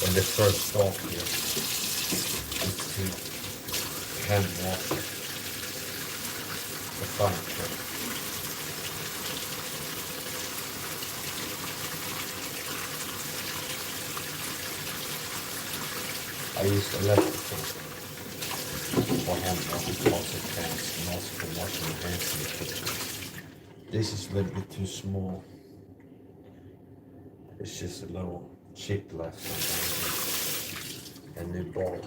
And the first stop here is to hand wash the furniture. I use electrical for hand washing closet pans and also for washing your hands in the kitchen. This is a little bit too small. It's just a little chip left and new ball.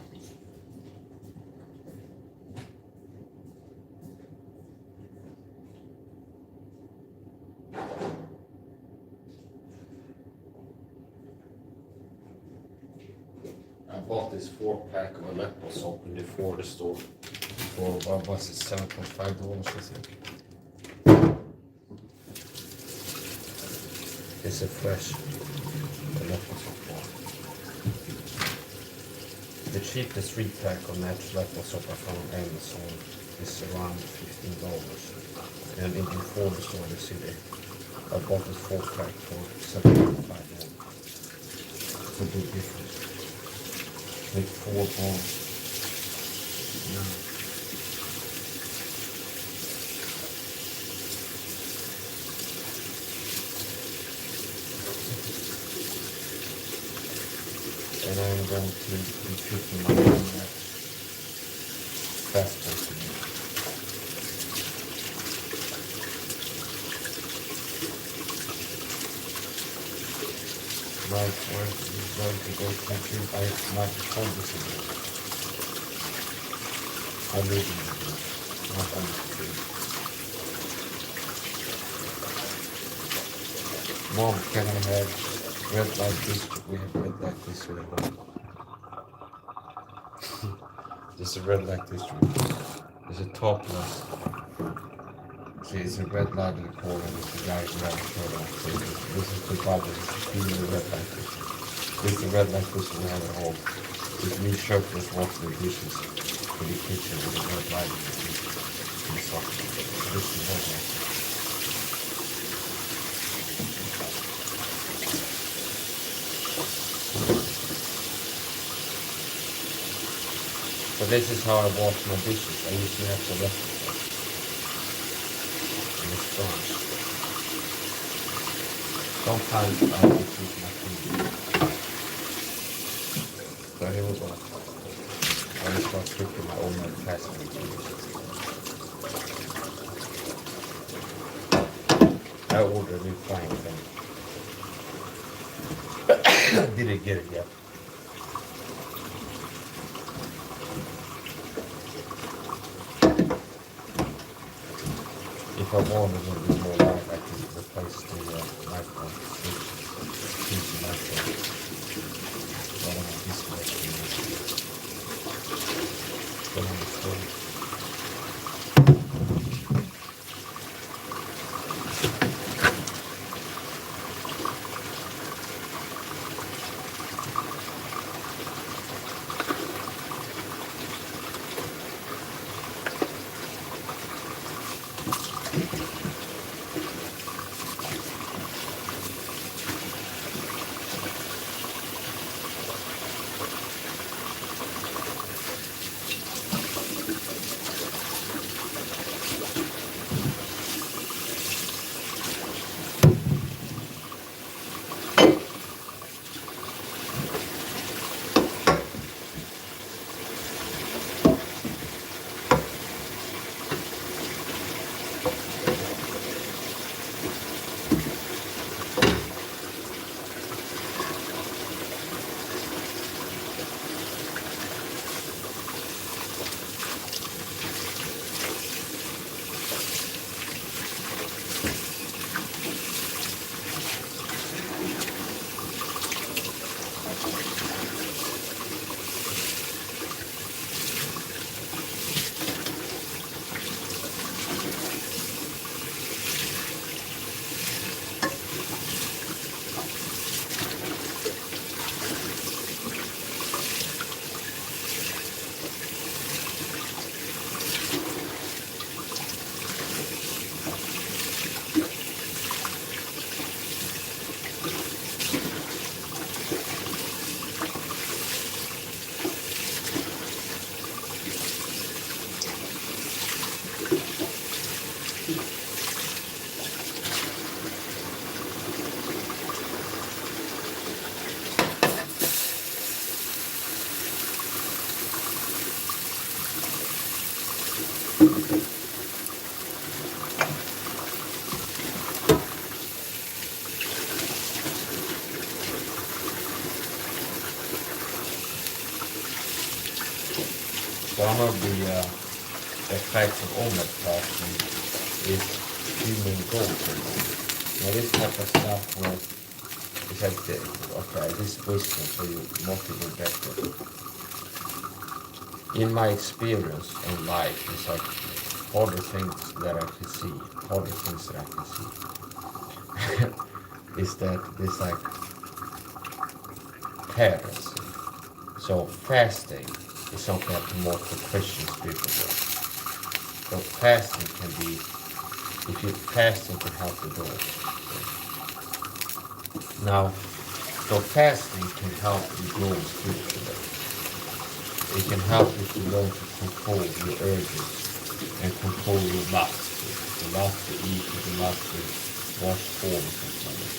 I bought this 4-pack of electrical soap in the Florida store for what was it, $7.5 I think. It's a fresh electrical soap bar. The cheapest 3-pack of natural electrical soap I found on Amazon is around $15. And in the Florida store in the city, I bought this 4-pack for $7.5. It's a big difference. Like 4 bars. No. And I'm going to be cooking my own fast food. Right, where is going to go to the gym? I might hold this in there. I'm leaving it there. Not on the street. Mom, can I have red light district? We have red light district at home. There's a red light district. There's a topless. See, it's a red light in the corner and it's a guy without a shirt on. So this is the body, this is the red light district. This is the red light district we have at home. It's me shirtless washing the dishes in the kitchen with a red light in the socket. This is the red light. So this is how I wash my dishes. I usually have to left it. And it's strong. Sometimes I have to keep my food. So here we go. I will start cooking my Omad pasta. I ordered a new frying pan. Didn't get it yet. If I want a little bit more light, I can replace the microwave switch. Use the microwave. I don't want this much to use. Put on the stove. One of the effects of Omad fasting is human growth hormone. Now this type of stuff where it's like, okay, this wisdom so you motivate better. In my experience in life, it's like all the things that I can see, is that it's like parents. So fasting is something that promotes the Christian spiritual growth. So fasting can be, if you fasting can help the growth. Now, so fasting can help you grow spiritually. It can help you to learn to control your urges and control your lust. The lust to eat, the lust to watch porn and something like that.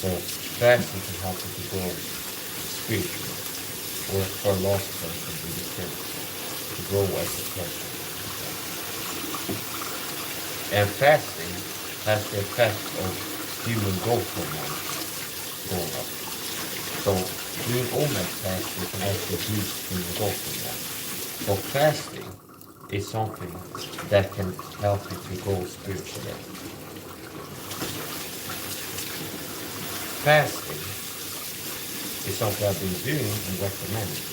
So fasting can help you to grow spiritually. Or for a lost person to be to grow as a person. And fasting has the effect of human growth hormone going up. So doing Omad fasting can actually boost human growth hormone. So fasting is something that can help you to grow spiritually. Fasting is something I've been doing and recommending.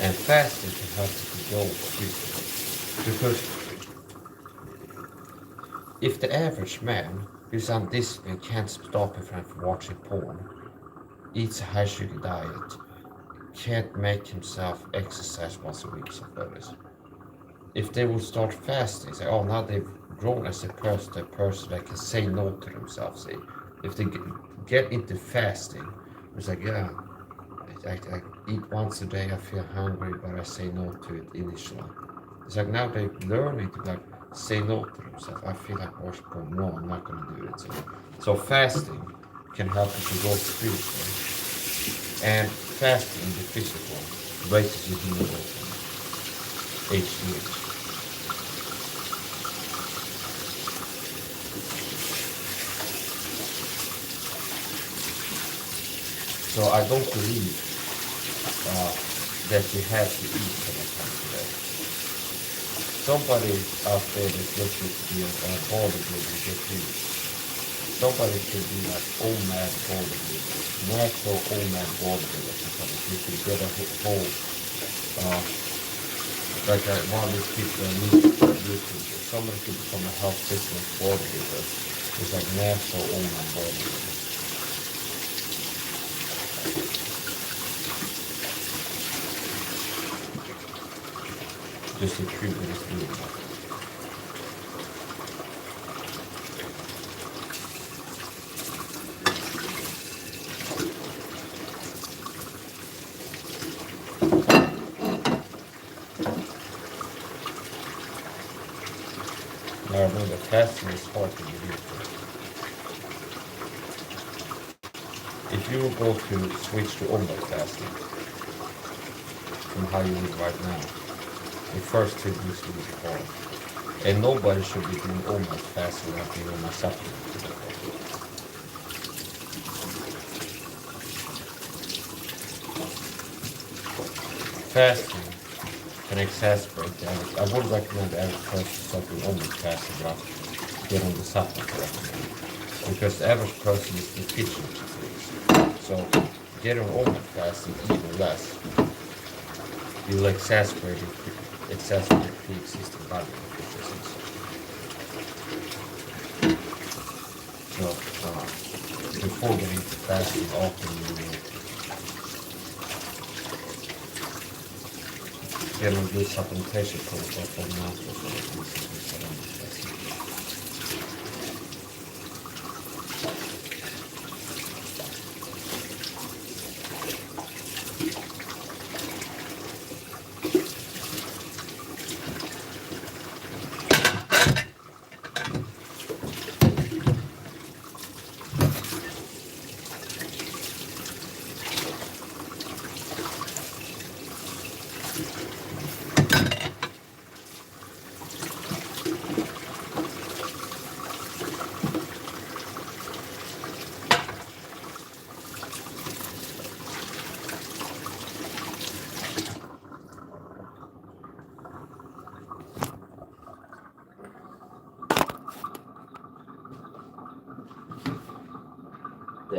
And fasting can help you to grow spiritually. Because if the average man who's undisciplined can't stop himself from watching porn, eats a high sugar diet, can't make himself exercise once a week, something like this. If they would start fasting, say, oh, now they've grown as a person that can say no to themselves. See? If they get into fasting, it's like, yeah, I eat once a day, I feel hungry, but I say no to it initially. It's like now they're learning to like say no to themselves. I feel like watch porn. No, I'm not going to do it. So fasting can help you to grow spiritually. And fasting in the physical raises your hemoglobin, HGH. So I don't believe that you have to eat when it comes to that. Somebody out there that's looking to be a bodybuilder get huge. Somebody could be like Omad bodybuilder, natural Omad bodybuilder. Somebody you could get a whole, one of these people on YouTube. Somebody could become a health fitness bodybuilder. It's like natural Omad bodybuilder. Just a true that is doing that. Now remember, fasting is hard to believe. If you will go to switch to Omad fasting from how you live right now, the first 2 weeks will be hard. And nobody should be doing Omad fasting without being on my supplement. Fasting can exacerbate the average. I would recommend the average person start doing Omad fasting without get on the supplement. Because the average person is deficient in things. So get on Omad fasting even less. You will exacerbate pre-existing body deficiencies. So before getting to fasting, often you will get on good supplementation protocol for months or so that you can set on the fasting.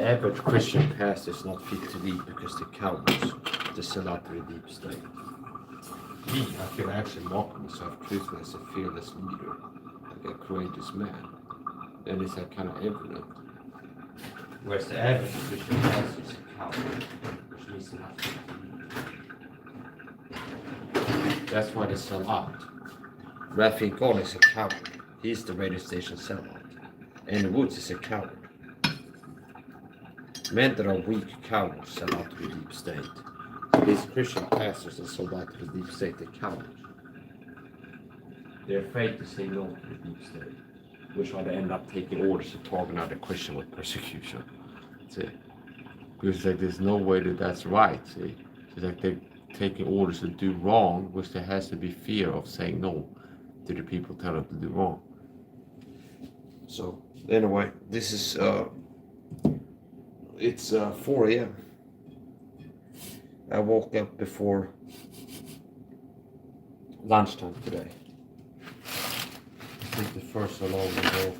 average Christian pastor is not fit to lead because the cowards, they sell out to the deep state. I feel actually mock myself truthfully as a fearless leader, like a courageous man. And it's like kind of evident. Whereas the average Christian pastor is a coward, which means they're not fit to lead. That's why they sell out. But I think God is a coward. He's the radio station sellout. And the Woods is a coward. Men that are weak cowards sell out to the deep state. These Christian pastors that sold out to the deep state, they're cowards. They're afraid to say no to the deep state, which why they end up taking orders to target another Christian with persecution. See? Because like there's no way that that's right. See? It's like they're taking orders to do wrong, which there has to be fear of saying no to the people tell them to do wrong. So anyway, this is it's 4 a.m. I woke up before lunchtime today. I think the first alarm went off.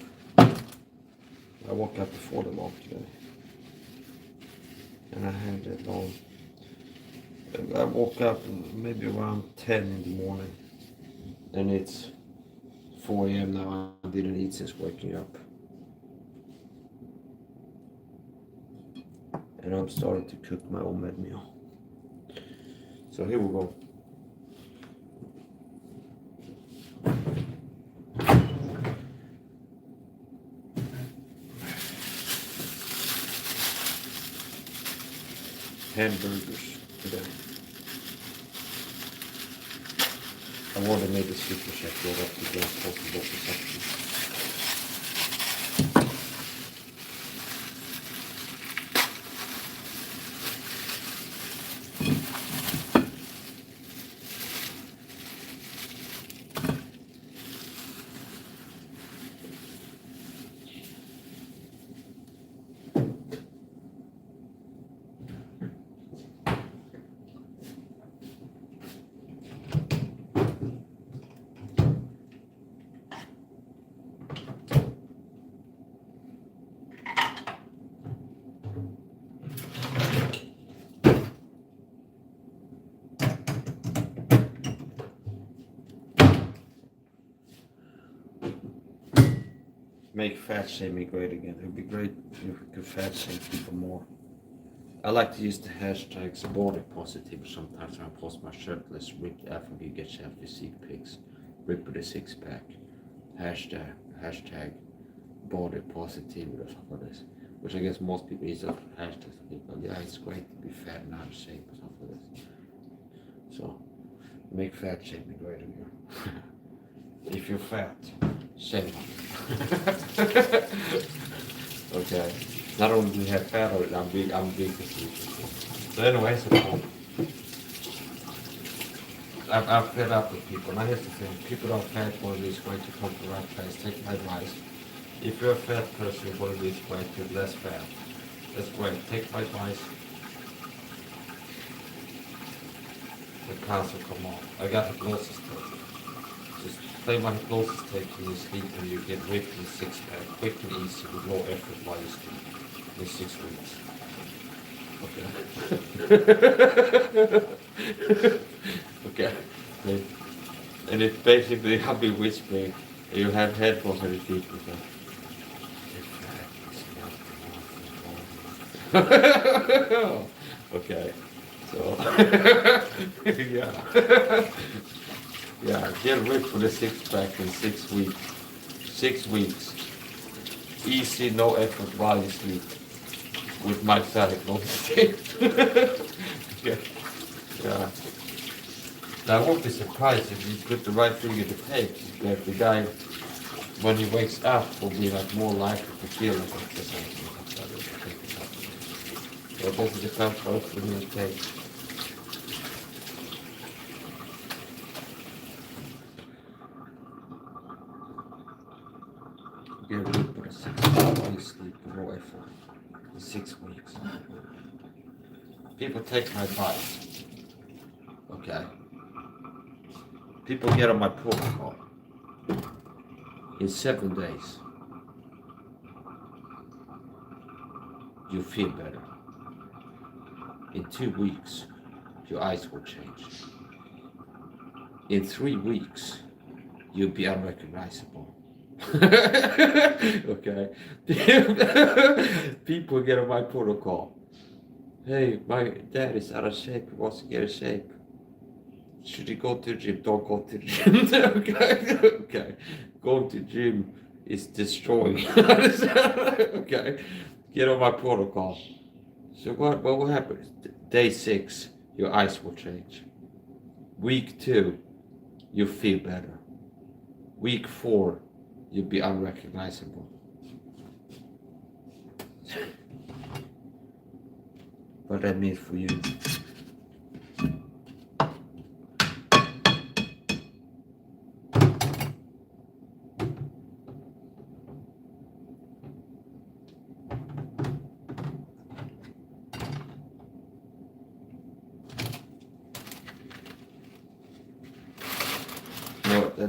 I woke up before the alarm today. And I had that alarm. I woke up maybe around 10 in the morning. And it's 4 a.m. now. I didn't eat since waking up. And I'm starting to cook my Omad meal. So here we go. Hamburgers today. I already made the super chef roll up to glass possible perception. Make fat shaming great again. It would be great if we could fat shame people more. I like to use the hashtags body positive sometimes when I post my shirtless Rick after you get your physique pics. Rip with a six pack. Hashtag body positivity or something like this. Which I guess most people use as hashtags. People, yeah, it's great to be fat and out of shape or something like this. So make fat shaming great again. If you're fat, shame on it. Okay. Not only do you have fat on it, I'm big this week. So anyway, so I'm fed up with people. Now here's the thing, people don't fat want to lose weight to come to the right place. Take my advice. If you're a fat person you want to lose weight, you're less fat. That's great. Take my advice. The cancer come off. I got hypnosis tape. Just play my hypnosis tape when you sleep and you get ripped in the six pack, quick and easy with no effort while you sleep. In 6 weeks. Okay. Okay. And it basically, I'll be whispering, you have headphones on your feet with that. Okay. So, yeah. Yeah, get ripped for the six pack in 6 weeks. 6 weeks. Easy, no effort while you sleep. With my side, no mistake. Yeah. Now, I won't be surprised if you put the right thing in the tape, that the guy, when he wakes up, will be like more likely to feel like exercising. So it doesn't depend how it's in the tape. Get rid of 6 weeks sleep, no effort. 6 weeks. People take my advice. Okay. People get on my protocol. In 7 days, you feel better. In 2 weeks, your eyes will change. In 3 weeks, you'll be unrecognizable. Okay. People get on my protocol. Hey, my dad is out of shape. He wants to get in shape. Should you go to the gym? Don't go to the gym. Okay. Okay. Going to the gym is destroying. Okay. Get on my protocol. So what will happen? Day 6, your eyes will change. Week 2, you feel better. Week 4, you'll be unrecognizable. What that means for you.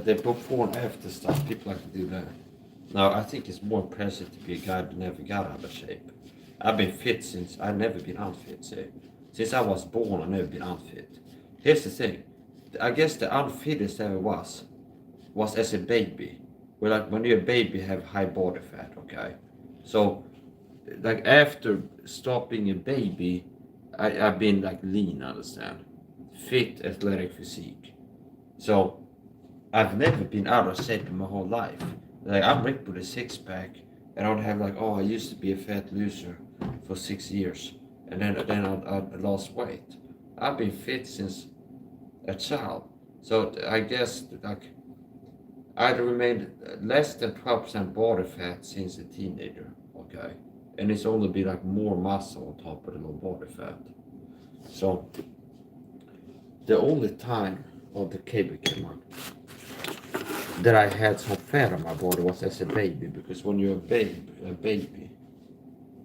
The before and after stuff, people like to do that. Now, I think it's more impressive to be a guy that never got out of shape. I've been fit since I've never been unfit. So since I was born, I've never been unfit. Here's the thing. I guess the unfittest I ever was as a baby. Where like when you're a baby, you have high body fat. Okay, so like after stopping a baby, I've been like lean. Understand? Fit, athletic physique. So I've never been out of shape in my whole life. Like I'm ripped with a 6-pack, and I don't have like, oh, I used to be a fat loser for 6 years, and then I lost weight. I've been fit since a child, so I guess like I remained less than 12% body fat since a teenager. Okay, and it's only been like more muscle on top of the low body fat. So the only time the cable came on that I had some fat on my body was as a baby, because when you're a baby,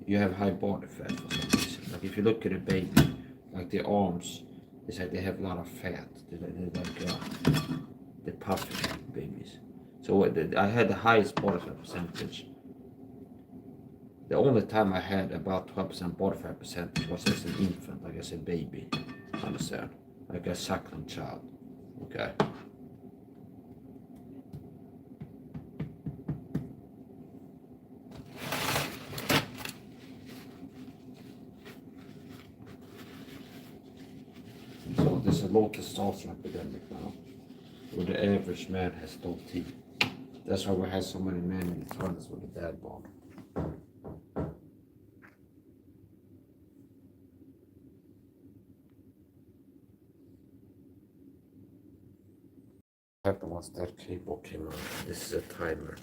you have high body fat for some reason. Like if you look at a baby, like their arms, it's like they have a lot of fat. They're puffy babies. So I had the highest body fat percentage. The only time I had about 12% body fat percentage was as an infant, like as a baby. Understand? Like a suckling child. Okay. So there's a low testosterone epidemic now, where the average man has no teeth. That's why we have so many men in the toilets with a dad bod. What happened was that cable came out. This is a timer.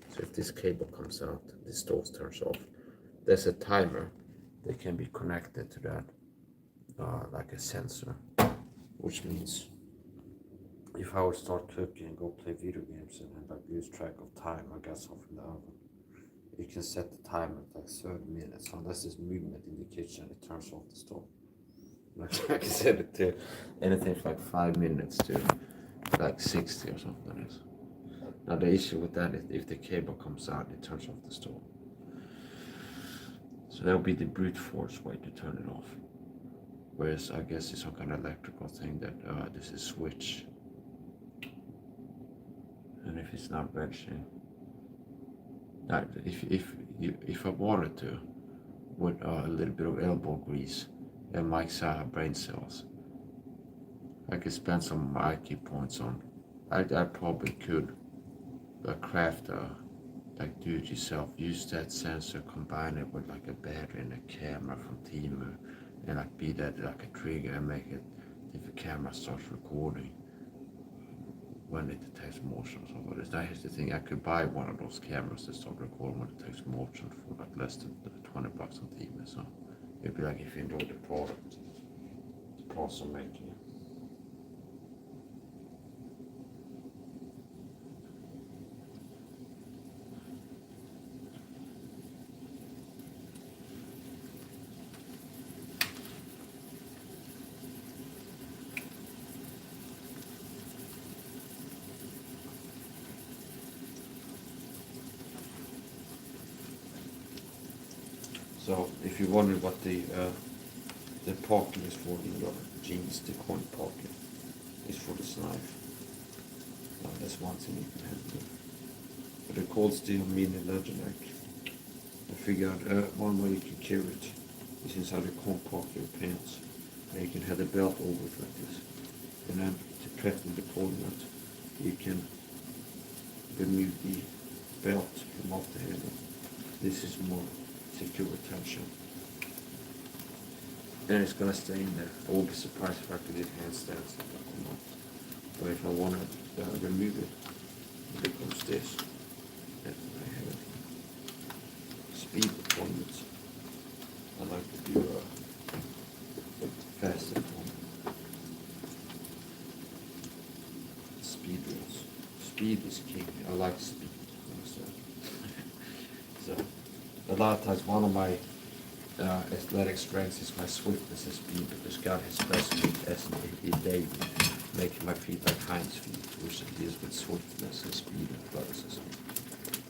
So if this cable comes out, this stove turns off. There's a timer that can be connected to that, like a sensor, which means if I would start cooking and go play video games and like lose track of time, I got something in the oven. You can set the timer at like 30 minutes. So unless there's movement in the kitchen, it turns off the stove. Like I can set it to anything from like 5 minutes to like 60 or something. Now the issue with that is if the cable comes out, it turns off the stove. So that'll be the brute force way to turn it off. Whereas I guess it's some kind of electrical thing that this is switch. And if it's not registering, if I wanted to, with a little bit of elbow grease and Mike's brain cells, I could spend some of my IQ points on. I probably could craft like do it yourself. Use that sensor, combine it with like a battery and a camera from Timu, and like be that like a trigger and make it if the camera starts recording when it detects motion or something. That is the thing. I could buy one of those cameras that start recording when it detects motion for like less than $20 on Timu. So it'd be like if you enjoy the product, the process of making it. So if you wonder what the pocket is for in your jeans, the coin pocket is for this knife. That's one thing you can have. But the cold steel mini legendary. I figured one way you can carry it is inside the coin pocket of your pants. And you can have the belt over it like this. And then to prep the deployment, you can remove the belt from off the handle. This is more secure retention. And it's gonna stay in there. I won't be surprised if I could do handstands or not. But if I wanna remove it, it becomes this. And I have it. Speed deployments. I like to do fast deployment. Speed drills. Speed is king. I like speed. So a lot of times one of my athletic strengths is my swiftness and speed, because God has blessed me as in David, making my feet like hinds feet, which deals with swiftness and speed and athleticism.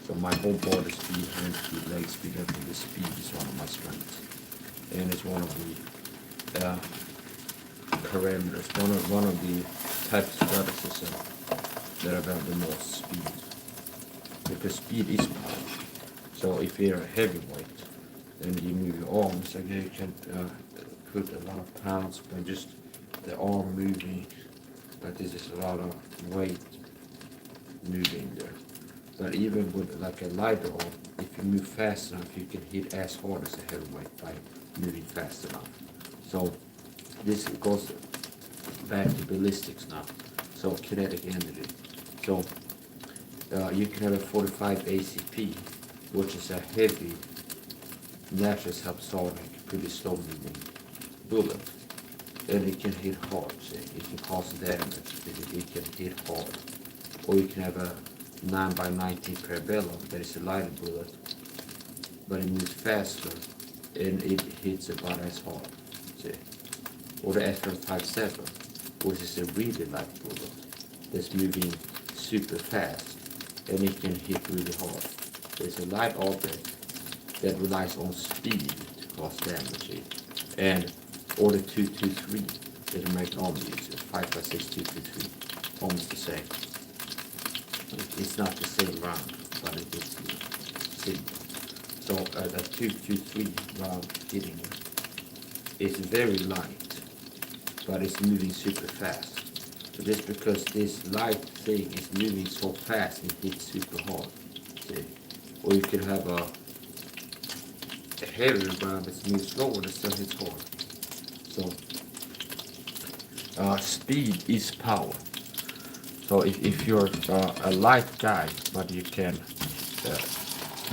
So my whole body speed, hand speed, leg speed, everything, the speed is one of my strengths. And it's one of the parameters, one of the types of athleticism that I've had the most speed. Because speed is power. So if you're a heavyweight, then you move your arms, and you can put a lot of pounds by just the arm moving, but this is a lot of weight moving there. But even with like a lighter arm, if you move fast enough, you can hit as hard as a heavyweight by moving fast enough. So this goes back to ballistics now, so kinetic energy. So you can have a 45 ACP, which is a heavy, natural subsonic, pretty slow moving bullet. And it can hit hard, see, it can cause damage, it can hit hard. Or you can have a 9x19 parabellum that is a lighter bullet, but it moves faster and it hits about as hard, see. Or the FM57, which is a really light bullet that's moving super fast and it can hit really hard. It's a light object that relies on speed to cause damage. And or the 223 that American Army uses, 5.6 223, almost the same. It's not the same round, but it is similar. So a 223 round hitting is very light, but it's moving super fast. So just because this light thing is moving so fast, it hits super hard. See? Or you can have a heavier round that moves slower that still hits hard. So speed is power. So if you're a light guy, but you can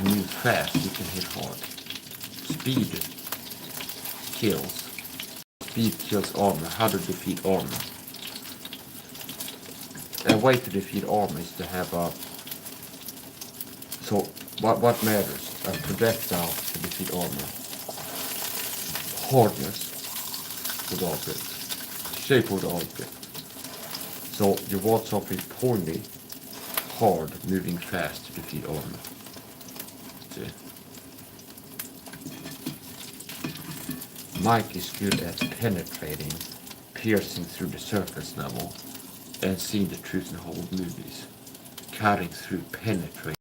move fast, you can hit hard. Speed kills. Speed kills armor. How to defeat armor? A way to defeat armor is to have a... So what matters? A projectile to defeat armor. Hardness of the object. Shape of the object. So you want something pointy, hard, moving fast to defeat armor. See? Mike is good at penetrating, piercing through the surface level, and seeing the truth in whole movies. Cutting through, penetrating,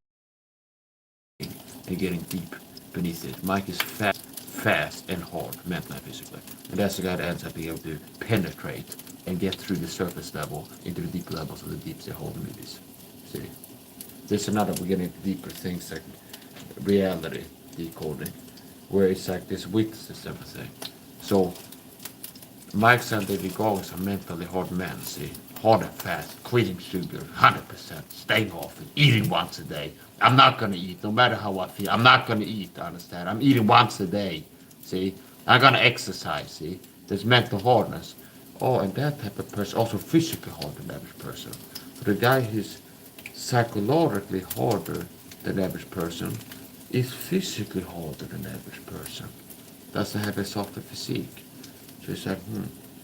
and getting deep beneath it. Mike is fast and hard, mentally and physically. And that's the guy that ends up being able to penetrate and get through the surface level into the deep levels of the deep sea horror movies. See? There's another, we're getting into deeper things like reality decoding, where it's like this witness and everything. So Mike's and David Goggins are mentally hard men, see? Hard and fast, quitting sugar, 100%, staying off it, eating once a day. I'm not gonna eat, no matter how I feel. I'm not gonna eat, understand? I'm eating once a day, see? I'm gonna exercise, see? There's mental hardness. Oh, and that type of person, also physically harder than the average person. So the guy who's psychologically harder than the average person is physically harder than the average person. Doesn't have a softer physique. So it's like,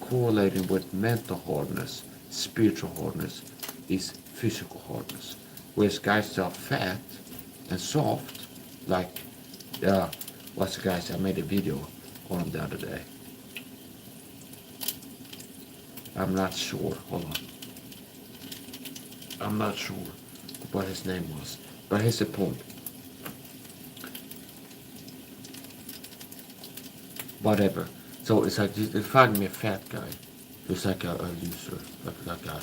correlating with mental hardness, spiritual hardness, is physical hardness. Whereas guys that are fat and soft, like What's the guys? I made a video on him the other day. I'm not sure. Hold on. I'm not sure what his name was. But here's the point. Whatever. So it's like they find me a fat guy who's like a loser, like a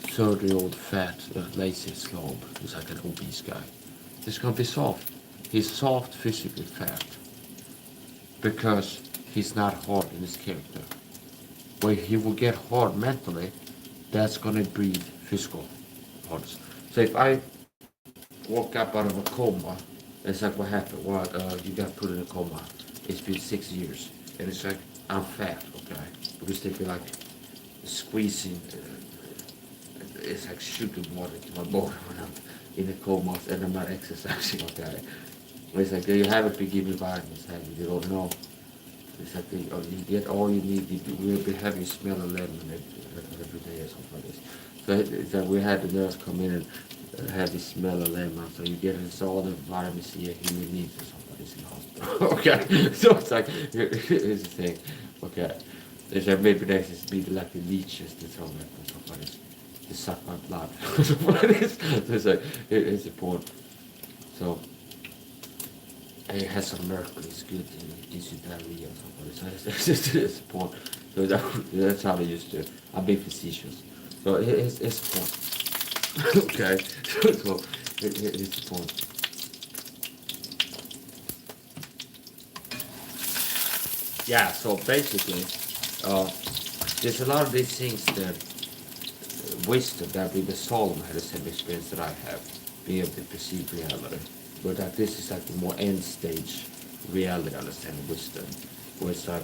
30-year-old fat, lazy slob. He's like an obese guy. He's gonna be soft. He's soft, physically fat, because he's not hard in his character. Where he will get hard mentally, that's gonna breed physical hardness. So if I woke up out of a coma, it's like, what happened? Well, you got put in a coma. It's been 6 years, and it's like, I'm fat, okay? Because they feel like squeezing, it's like shooting water to my body when I'm in a coma and I'm not exercising, okay? It's like, you haven't been given vitamins, have you? You don't know. It's like, you get all you need. We'll be having smell of lemon every day or something like this. So it's like we had the nurse come in and have this smell of lemon, so you get all the vitamin C a human needs or something like this in the hospital. Okay, so it's like, here's the thing, okay. It's like maybe there's just be like the leeches that all that and stuff like this. They suck my blood. So it's like, here's the point. So, it has some mercury, it's good, it gives you diarrhea or something. So it's the point. So that's how they used to. I'm being facetious. So it's the point. Okay. So it's the point. Yeah. So basically, there's a lot of these things that wisdom that with the Solomon had the same experience that I have, being able to perceive reality. But that this is like the more end stage reality understanding wisdom, where it's like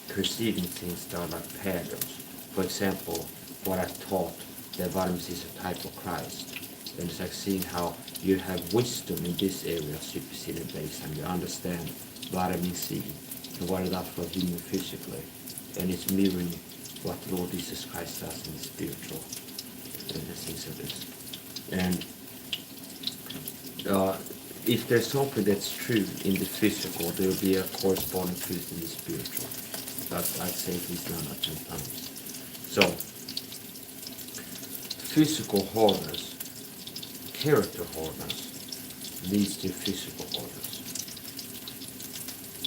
perceiving things that are like patterns. For example, what I taught that vitamin C is a type of Christ. And it's like seeing how you have wisdom in this area of superseded base, and you understand vitamin C and what it does for human physically. And it's mirroring what the Lord Jesus Christ does in the spiritual and the things of this. And if there's something that's true in the physical, there will be a corresponding truth in the spiritual. But I'd say at least 9 or 10 times. So, physical hardness, character hardness, leads to physical hardness.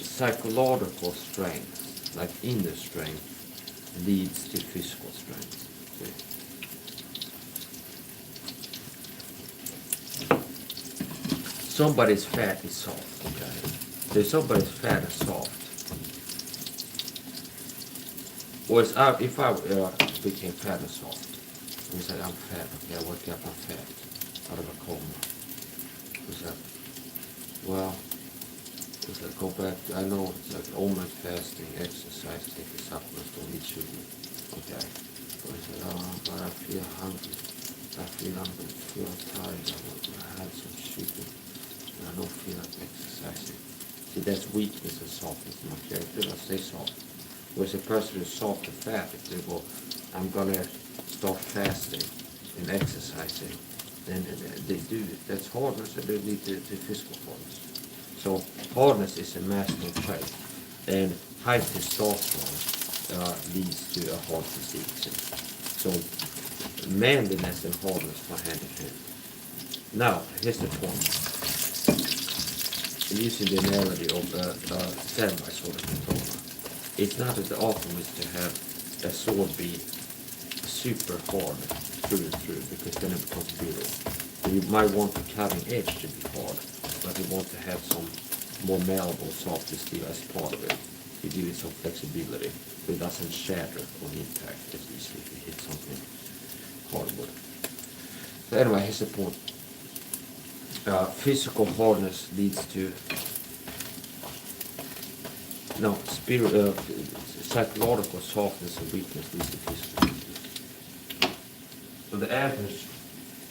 Psychological strength, like inner strength, leads to physical strength. See? Somebody's fat is soft, okay? So if somebody's fat and soft, or if I became fat and soft, and we said, I'm fat, okay, I wake up, I'm fat, out of a coma. We said, well, we said, go back, I know it's like Omad fasting, exercise, taking supplements, don't eat sugar, okay? So I said, oh, but I feel hungry, I feel tired, I had some sugar. I don't feel like exercising. See, that's weakness and softness in my character. I stay soft. Whereas a person who's soft and fat, if they go, I'm gonna start fasting and exercising, then they do it. That's hardness, and they lead to physical hardness. So hardness is a masculine trait, and high testosterone leads to a hard physique. So manliness and hardness go hand in hand. Now, here's the point. Using the analogy of samurai sword and katana, it's not that the optimum is to have a sword be super hard through and through, because then it becomes brittle. You might want the cutting edge to be hard, but you want to have some more malleable, softer steel as part of it to give it some flexibility, so it doesn't shatter on impact as easily if you hit something hardwood. So anyway, here's the point. Physical hardness leads to psychological softness and weakness leads to physical weakness. So the average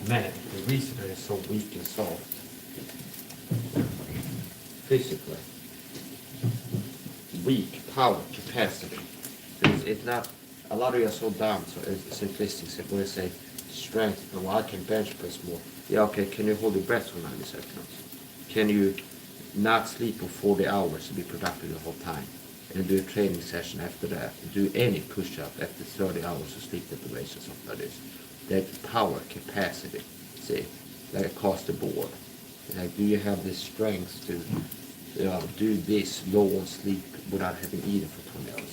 man, the reason they're so weak and soft physically, weak power capacity. It's not, a lot of you are so dumb, so it's simplistic. So when I say strength, well, I can bench press more. Yeah, okay, can you hold your breath for 90 seconds? Can you not sleep for 40 hours to be productive the whole time. And do a training session after that. Do any push-up after 30 hours of sleep deprivation, something like this. That power capacity, see, like across the board. Like, do you have the strength to do this low on sleep without having eaten for 20 hours?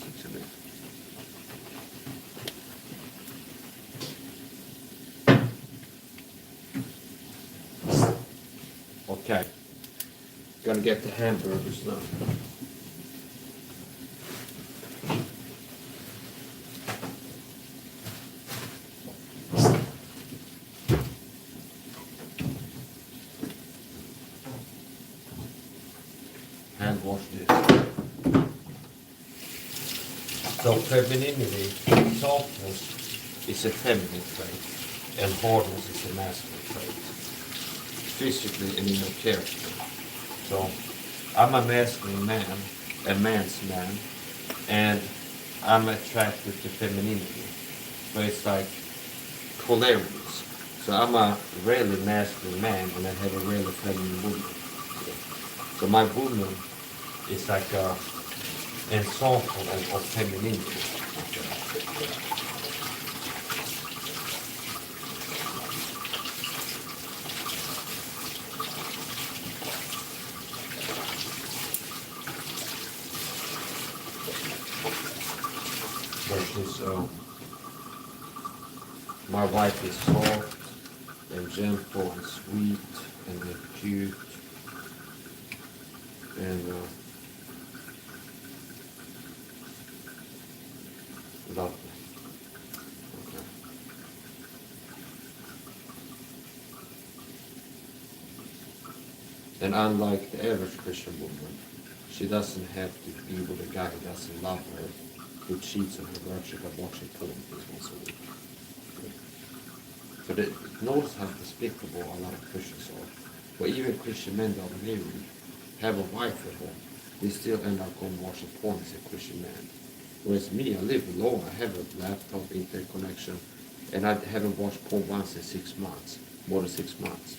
Okay, gonna get the hamburgers now. Hand wash this. So femininity, softness is a feminine trait, and hardness is a masculine trait. Physically and in your character. So I'm a masculine man, a man's man, and I'm attracted to femininity. So it's like polarities. So I'm a really masculine man and I have a really feminine woman. So my woman is like a ensemble of femininity. Versus my wife is soft and gentle and sweet and cute and lovely. Okay. And unlike the average Christian woman, she doesn't have to be with a guy who doesn't love her, who cheats on her virtue by watching porn once a week. So notice how despicable a lot of Christians are. But even Christian men that are married, have a wife at home, they still end up going watching porn as a Christian man. Whereas me, I live alone, I have a laptop, internet connection, and I haven't watched porn once in 6 months, more than 6 months.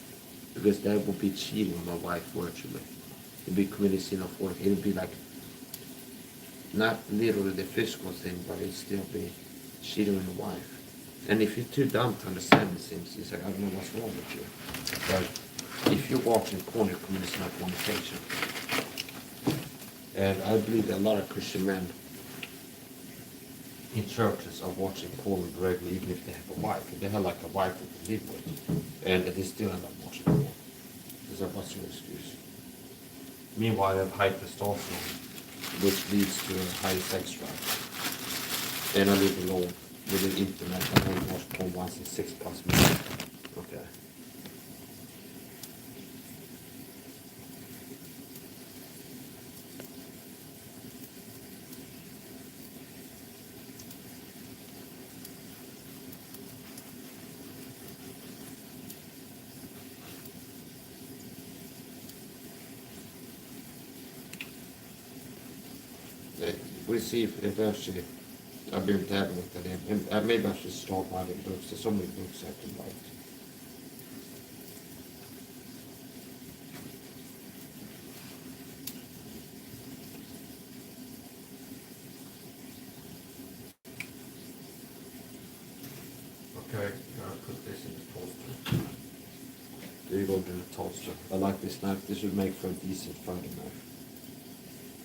Because that would be cheating on my wife virtually. It would be committing sin of work. It would be like, not literally the physical thing, but it'd still be cheating on the wife. And if you're too dumb to understand these things, it's like, I don't know what's wrong with you. But if you're watching porn, you're committing sin of fornication. And I believe that a lot of Christian men in churches are watching porn regularly, even if they have a wife. If they have like a wife that they live with, and they still end up watching porn. Because what's your excuse? Meanwhile, they have high testosterone, which leads to a high sex drive. And I live alone with the internet. I only watch porn once in 6+ months. Okay. We'll see if eventually I'll be able to have a look at them. And maybe I should start writing books. There's so many books I can write. Okay, I'll put this in the toaster. There you go, in the toaster. I like this knife. This would make for a decent Friday knife.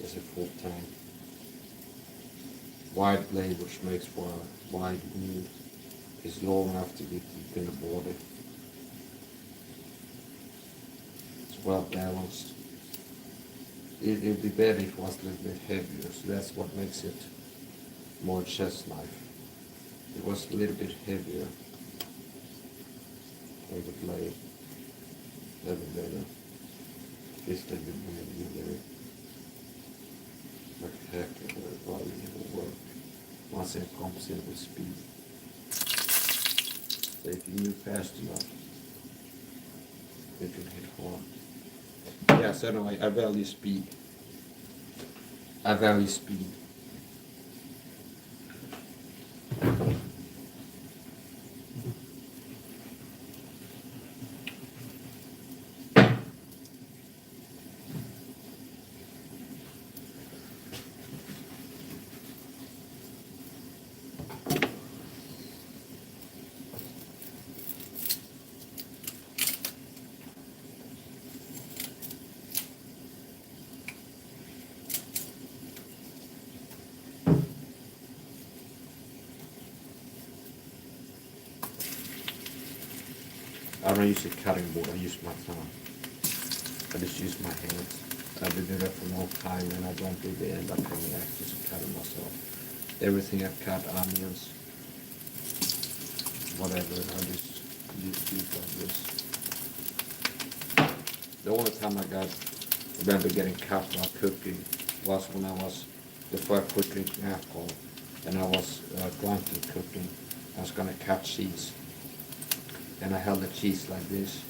There's a full tang. Wide blade, which makes for a wide wound. It's long enough to get deep in the body. It's well balanced. It'd be better if it was a little bit heavier, so that's what makes it more chest knife. It was a little bit heavier on the blade. That'd be better. This little bit more like heck, it probably will work once it comes in with speed. So if you move fast enough, it can hit hard. Yeah, so anyway, I value speed. I value speed. don't use a cutting board, I use my thumb. I just use my hands. I've been doing that for a long time and I don't really end up having access to cutting myself. Everything I cut, onions, whatever, I just use these like this. The only time I remember getting cut while cooking was when I was, before I quit drinking alcohol, and I was drunken cooking. I was gonna cut cheese. And I held the cheese like this,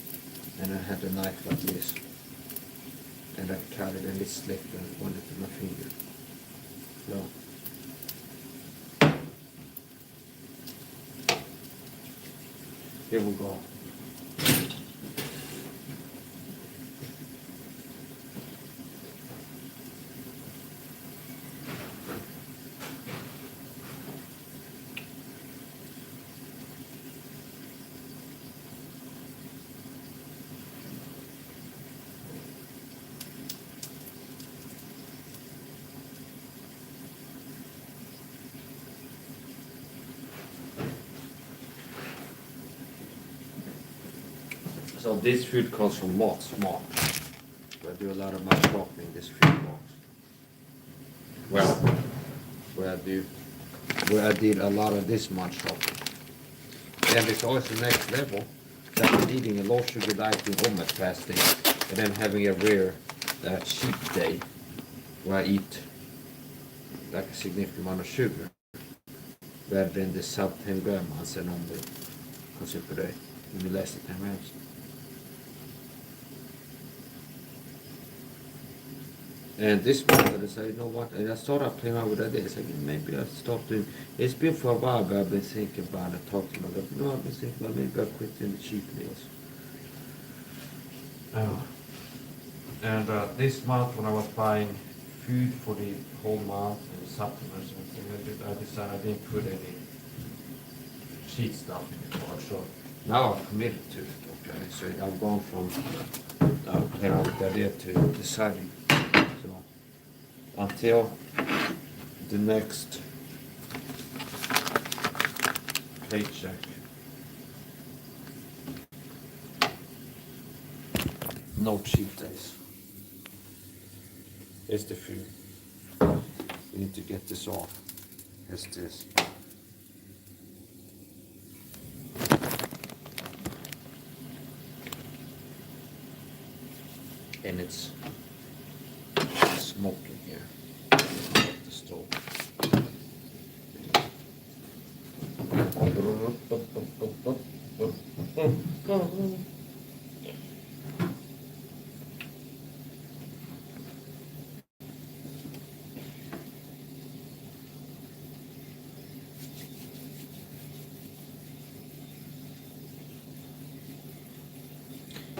and I had the knife like this. And I cut it and it slipped and it went into my finger. So, here we go. So this food comes from Mats Mat. I do a lot of my shopping in this food box. Well, where I did a lot of this much shopping. And it's always the next level that I'm eating a low sugar diet in Omad fasting and then having a rare cheat day where I eat like a significant amount of sugar rather than the sub 10 gram man normally consume per day. Maybe less than 10 grams. And this month I decided, you know what, and I started playing around with ideas. Like, maybe I stopped doing, it's been for a while, but I've been thinking about it, talking about it. You know, I've been thinking about maybe I'll quit doing the cheap meals. And this month when I was buying food for the whole month and supplements and everything, I decided I didn't put any cheat stuff in the card. So now I'm committed to it, okay? So I've gone from playing around with the idea to deciding. Until the next paycheck. No cheat days. Here's the food. We need to get this off. Here's this. And it's smoking here. The stove.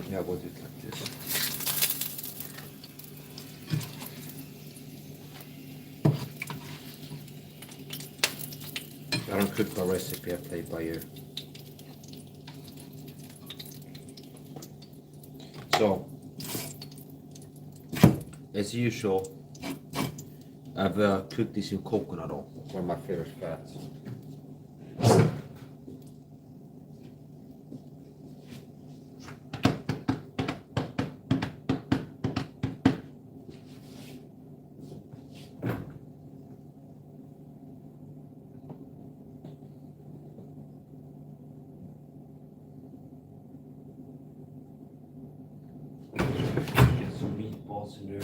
Yeah, we'll do it like this. I don't cook by recipe, I play by ear. So, as usual, I've cooked this in coconut oil, one of my favorite fats. In there.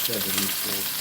Seven meatballs.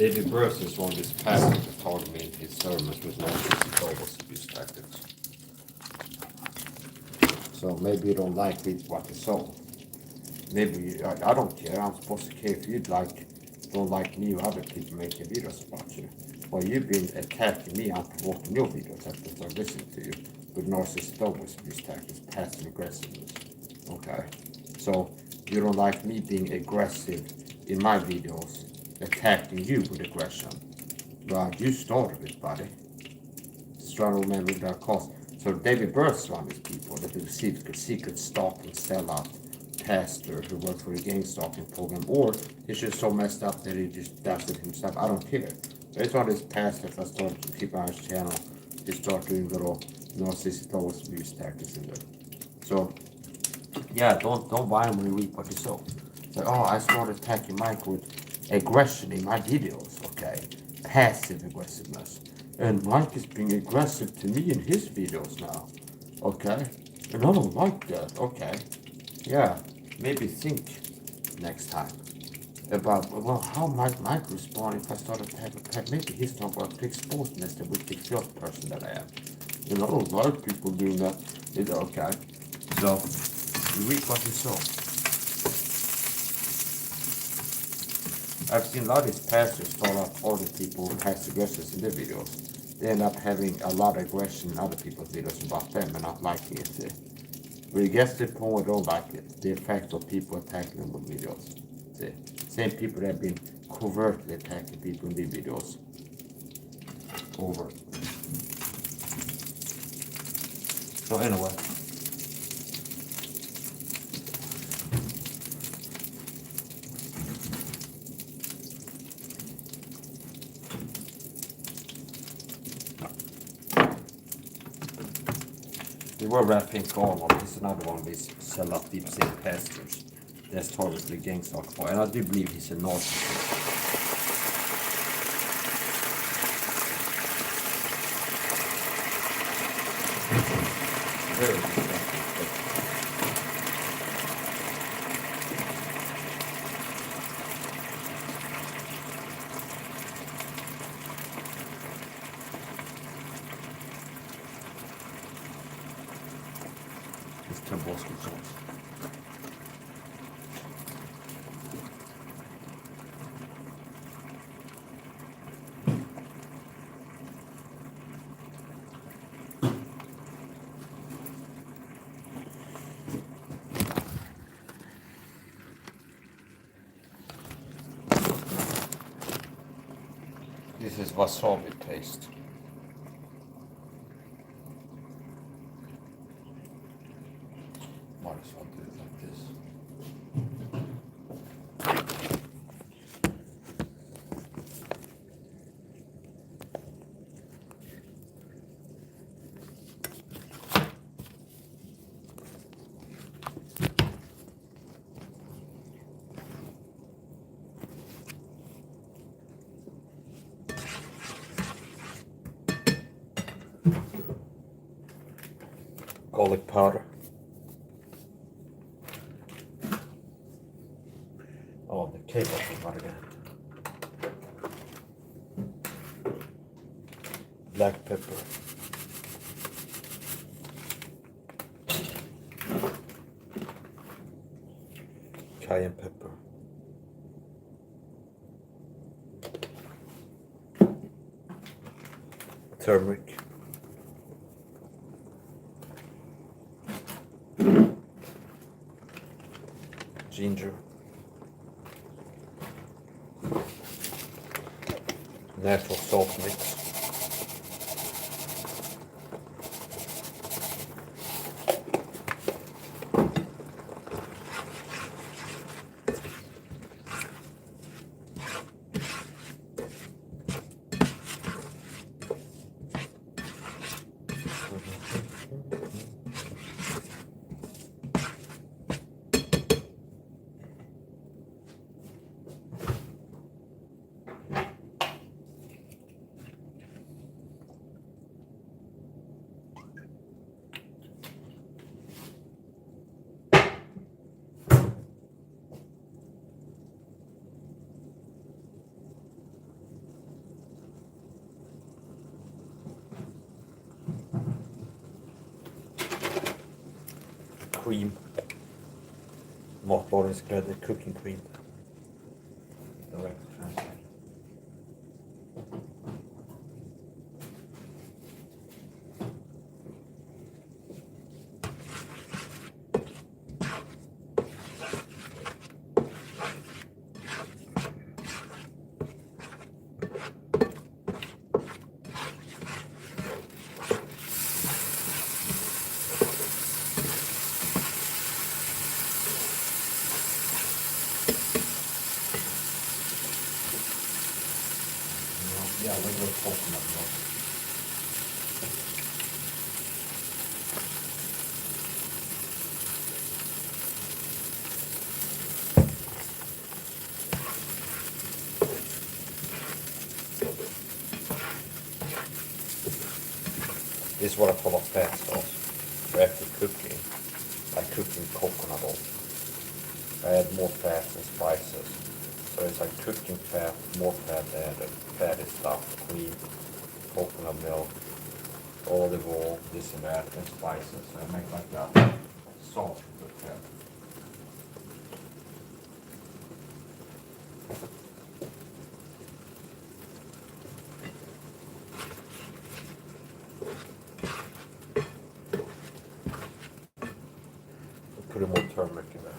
David Burst is one of his pastors that told me in his sermons with narcissistic always abuse tactics. So maybe you don't like what he sold. Maybe I don't care. I'm supposed to care if you don't like me or other people making videos about you. Well, you've been attacking me. I'm promoting your videos after I listen to you with narcissistic always abuse tactics, passive aggressiveness. Okay, so you don't like me being aggressive in my videos, attacking you with aggression. Well, you started it, buddy. Just trying to remember that cause. So David Burst is one of these people that do secret stalking, sellout pastor who works for a gang stalking program, or he's just so messed up that he just does it himself. I don't care. But it's one of these pastors that started to keep on his channel. He started doing little narcissistic always abuse tactics in there. So yeah, don't buy him when you reap what you sow. Like, oh, I started attacking Mike with aggression in my videos. Okay, passive aggressiveness. And Mike is being aggressive to me in his videos now. Okay, and I don't like that. Okay, yeah, maybe think next time about, well, how might Mike respond if I started to have a pet? Maybe he's not going to expose me as the wicked filth person that I am. You know, I don't like people doing that. It's okay. So you reap what you sow. I've seen a lot of these pastors start off all the people who pass aggressive in their videos. They end up having a lot of aggression in other people's videos about them and not liking it. But it gets to the point where they don't like it. The effect of people attacking them with videos. See? Same people that have been covertly attacking people in their videos. Over. So anyway. We were wrapping Garland. He's another one of these sell-up deep sea pastors that's targeted the gang stalk for. And I do believe he's a narcissist. Very disgusting. It's Tabasco sauce. This is wasabi paste. Might as well do it like this. Garlic powder. Oh, the cable came out again. Black pepper. Cayenne pepper. Turmeric. Ginger. Natural salt mix. cream. Matlagningsgrädde, cooking cream. Direct transfer. Yeah, regular coconut milk. This is what I call a fat sauce. So after cooking, like cooking coconut oil, I add more fat and spices. So it's like cooking fat, more fat added, fatty stuff, cream, coconut milk, olive oil, this and that, and spices. So I make like a sauce with fat. Put more turmeric in there.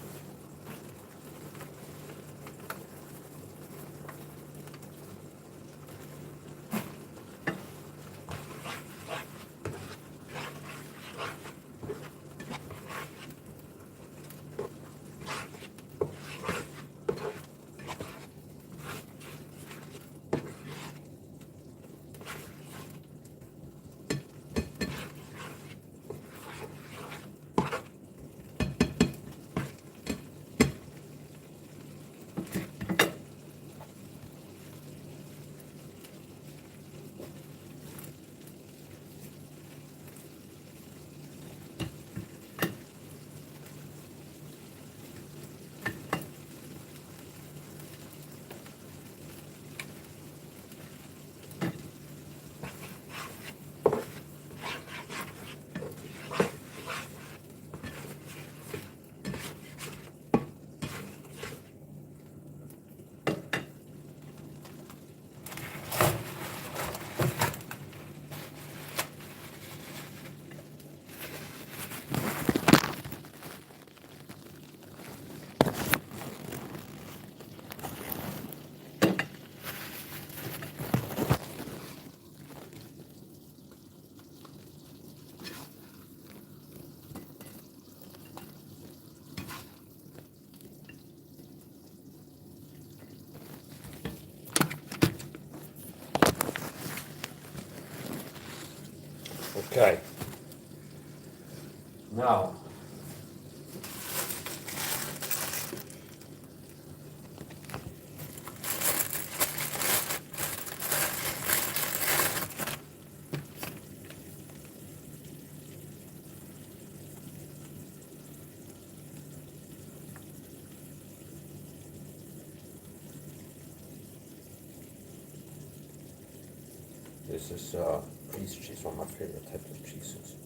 Okay. Now, this is cheese cheese, one of my favorite types of cheeses.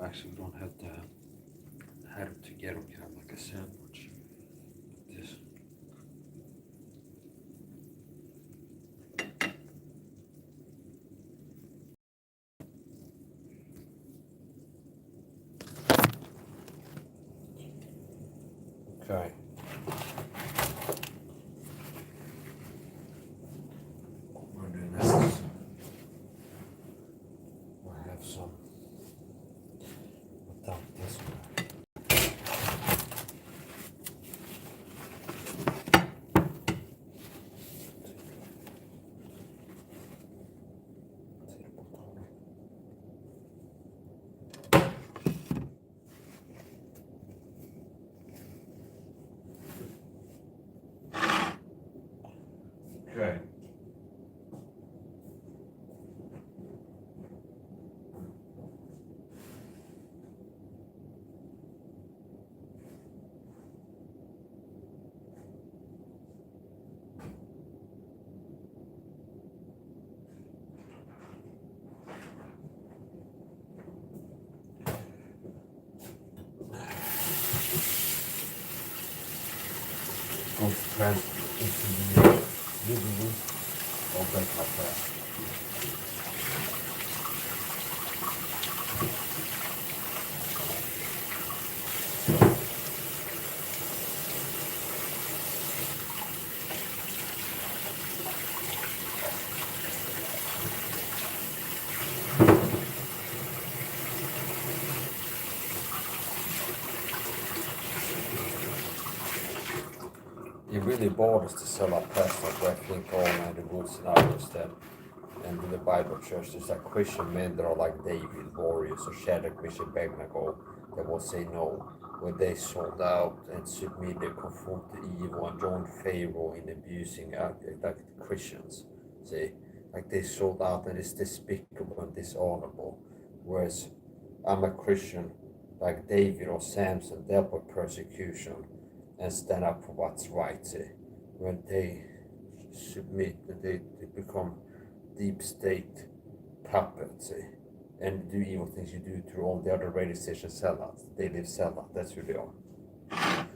actually don't have to have it together kind of like a sandwich. This. Okay. We're doing this. We'll have some without this one. Okay. Go trend into the living room or break my fast. It really bothers to sell our pastor where I think all the good scenarios that and in the Bible church there's like Christian men that are like David, warriors, or Shadrach, Meshach, Abednego that will say no, when they sold out and submitted, confront the evil and joined Pharaoh in abusing like Christians. See, like they sold out and it's despicable and dishonorable. Whereas I'm a Christian like David or Samson dealt with persecution and stand up for what's right. See, when they submit, they become deep state puppets, see, and do evil things you do through all the other radio station sellouts. They live sellout. That's who they are.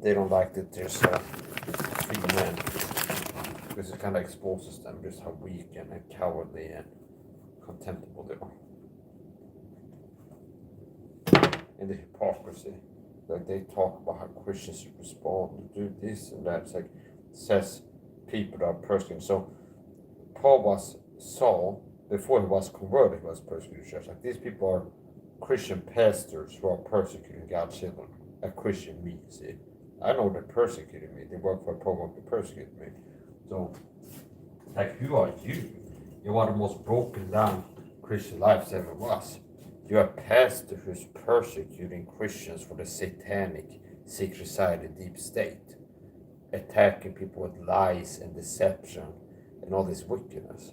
They don't like that there's free men because it kind of exposes them just how weak and cowardly and contemptible they are. And the hypocrisy. Like they talk about how Christians should respond and do this and that. It's like says people that are persecuted. So Paul was Saul before he was converted. He was persecuted church. Like these people are Christian pastors who are persecuting God's children. A Christian me, see. I know they're persecuting me. They work for a program to persecute me. So, like, who are you? You're one of the most broken down Christian lives ever was. You're a pastor who's persecuting Christians for the satanic, secret society, deep state, attacking people with lies and deception and all this wickedness.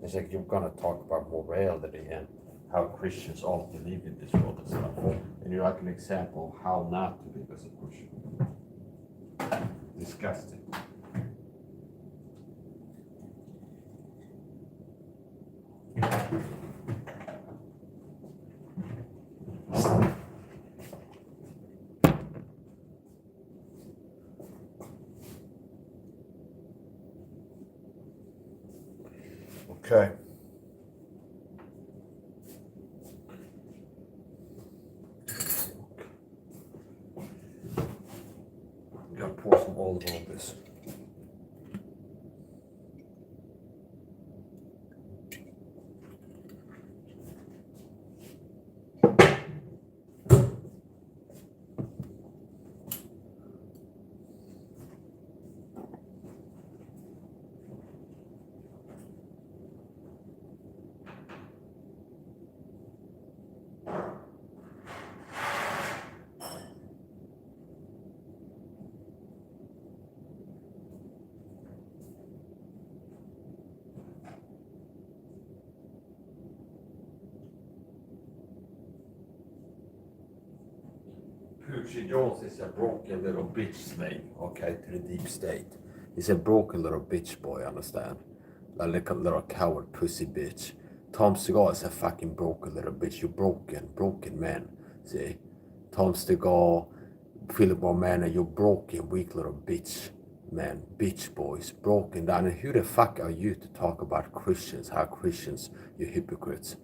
It's like you're gonna talk about morality and how Christians ought to live in this world and stuff. And you're like an example of how not to live as a Christian. Disgusting. Okay. Gotta pour some olive on this. Pucci Jones is a broken little bitch slave, okay, to the deep state. He's a broken little bitch boy, understand? Like a little coward pussy bitch Tom Segall is a fucking broken little bitch. You broken man. See? Tom Segall, Philip O'Mana, you broken, weak little bitch. Man, bitch boys, broken down. And who the fuck are you to talk about Christians? How Christians, you hypocrites.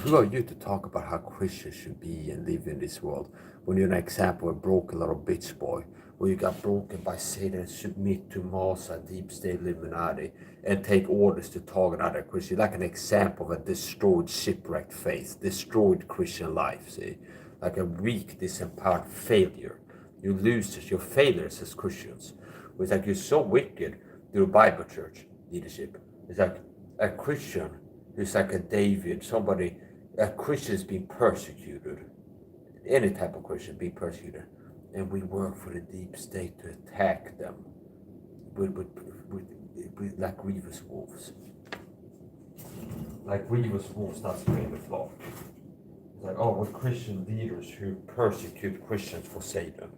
Who are you to talk about how Christians should be and live in this world? When you're an example of a broken little bitch boy, where you got broken by Satan, submit to Masa, deep state Illuminati, and take orders to target other Christians. Like an example of a destroyed, shipwrecked faith, destroyed Christian life, see? Like a weak, disempowered failure. You losers, your failures as Christians. It's like you're so wicked through Bible church leadership. It's like a Christian who's like a David, a Christian is being persecuted. Any type of Christian being persecuted. And we work for the deep state to attack them with like grievous wolves. Like grievous wolves not spraying the flock. It's like, oh, we're Christian leaders who persecute Christians for Satan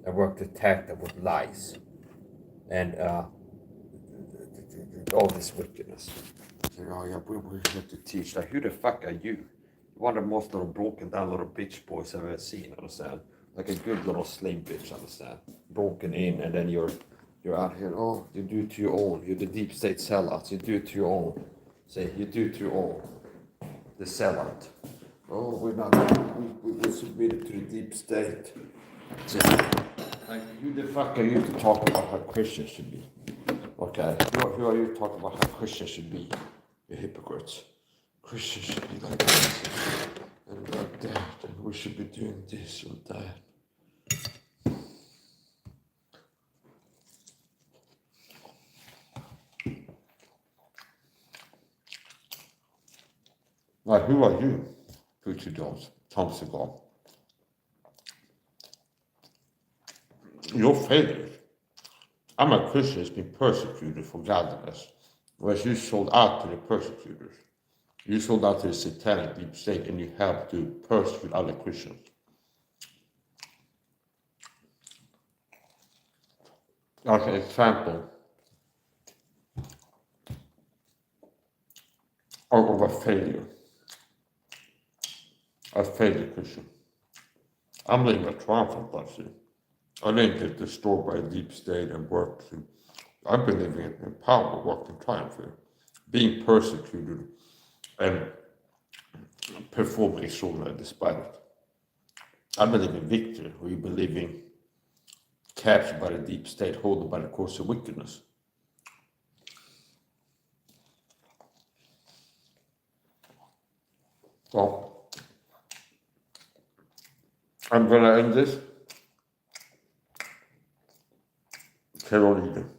and work to attack them with lies and all this wickedness. Oh yeah, we're here to teach. Like, who the fuck are you? One of the most little broken down little bitch boys I've ever seen, understand? Like a good little slave bitch, understand? Broken in, and then you're out here, oh, you do it to your own. You're the deep state sellouts, you do it to your own. Say, you do it to your own. The sellout. Oh, we're submitted to the deep state. Say, like, who the fuck are you to talk about how Christians should be? Okay, who are you to talk about how Christians should be? You hypocrites. Christians should be like this and like that, and we should be doing this or that. Like, who are you, Preacher Jones, Tom Segall? Your failures. I'm a Christian who's been persecuted for godliness, whereas you sold out to the persecutors. You sold out to the satanic deep state and you helped to persecute other Christians. Like an example of a failure Christian. I'm living a triumphant life. I didn't get destroyed by a deep state and worked. I've been living in power, worked in triumph here. Being persecuted and performing extraordinary despite it. I believe in victory, where you believe in captured by the deep state, holding by the course of wickedness. So, I'm gonna end this. Carol Eden.